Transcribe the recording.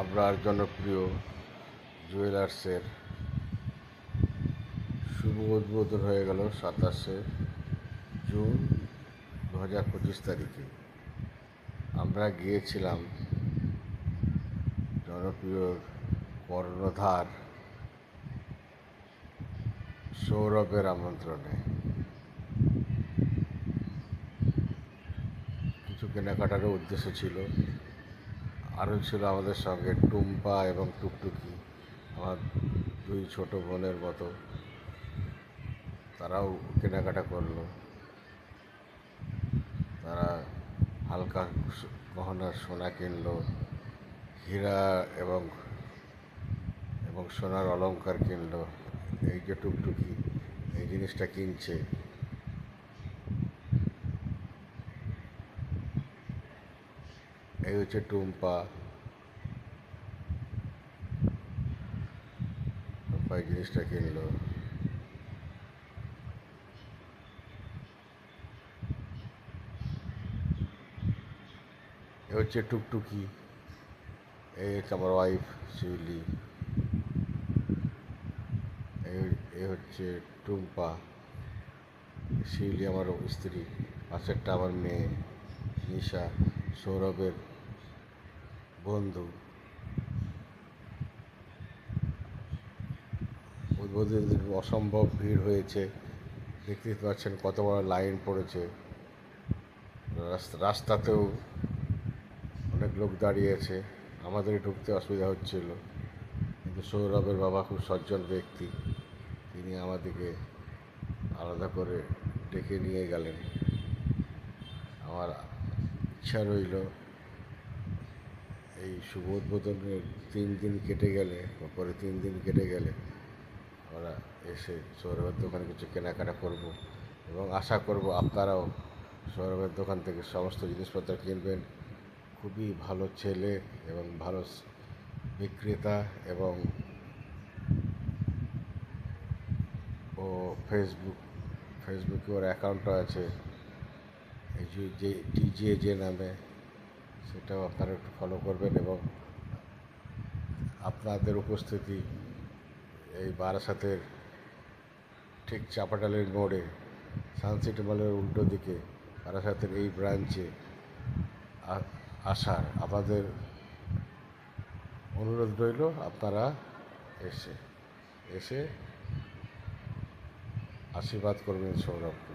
আপনার জনপ্রিয় জুয়েলার্সের শুভ উদ্বোধন হয়ে গেল 27শে জুন 2025 তারিখে। আমরা গিয়েছিলাম জনপ্রিয় কর্ণধার সৌরভের আমন্ত্রণে। কিছু কেনাকাটারও উদ্দেশ্য ছিল। আরও ছিল আমাদের সঙ্গে টুম্পা এবং টুকটুকি, আমার দুই ছোট বোনের মতো। তারাও কেনাকাটা করলো। তারা হালকা গহনার সোনা কিনলো, হীরা এবং এবং সোনার অলংকার কিনলো। এই যে টুকটুকি এই জিনিসটা কিনছে, এই হচ্ছে টুম্পা। টুম্পা এই জিনিসটা কিনলো। এ হচ্ছে টুকটুকি, এই হচ্ছে আমার ওয়াইফ শিউলি, এই হচ্ছে টুম্পা। শিউলি আমার স্ত্রী, পাশেরটা আমার মেয়ে নিশা, সৌরভের বন্ধু। উদ্বোধনের দিন অসম্ভব ভিড় হয়েছে, দেখতেই পাচ্ছেন কত বড় লাইন পড়েছে। রাস্তাতেও অনেক লোক দাঁড়িয়েছে। আমাদের ঢুকতে অসুবিধা হচ্ছিল, কিন্তু সৌরভের বাবা খুব সজ্জন ব্যক্তি, তিনি আমাদেরকে আলাদা করে ডেকে নিয়ে গেলেন। আমার ইচ্ছা রইল এই শুভ উদ্বোধনের 3 দিন কেটে গেলে, পরে 3 দিন কেটে গেলে আমরা এসে সৌরভের দোকানে কিছু কেনাকাটা করব এবং আশা করব আপনারাও সৌরভের দোকান থেকে সমস্ত জিনিসপত্র কিনবেন। খুবই ভালো ছেলে এবং ভালো বিক্রেতা, এবং ও ফেসবুকে ওর অ্যাকাউন্টও আছে, এই যে TJJ নামে, সেটাও আপনারা একটু ফলো করবেন। এবং আপনাদের উপস্থিতি এই বারাসাতের ঠিক চাপাটালের মোড়ে সানসিটি মলের উল্টো দিকে বারাসাতের এই ব্রাঞ্চে আসার আপনাদের অনুরোধ রইল। আপনারা এসে আশীর্বাদ করবেন সৌরভকে।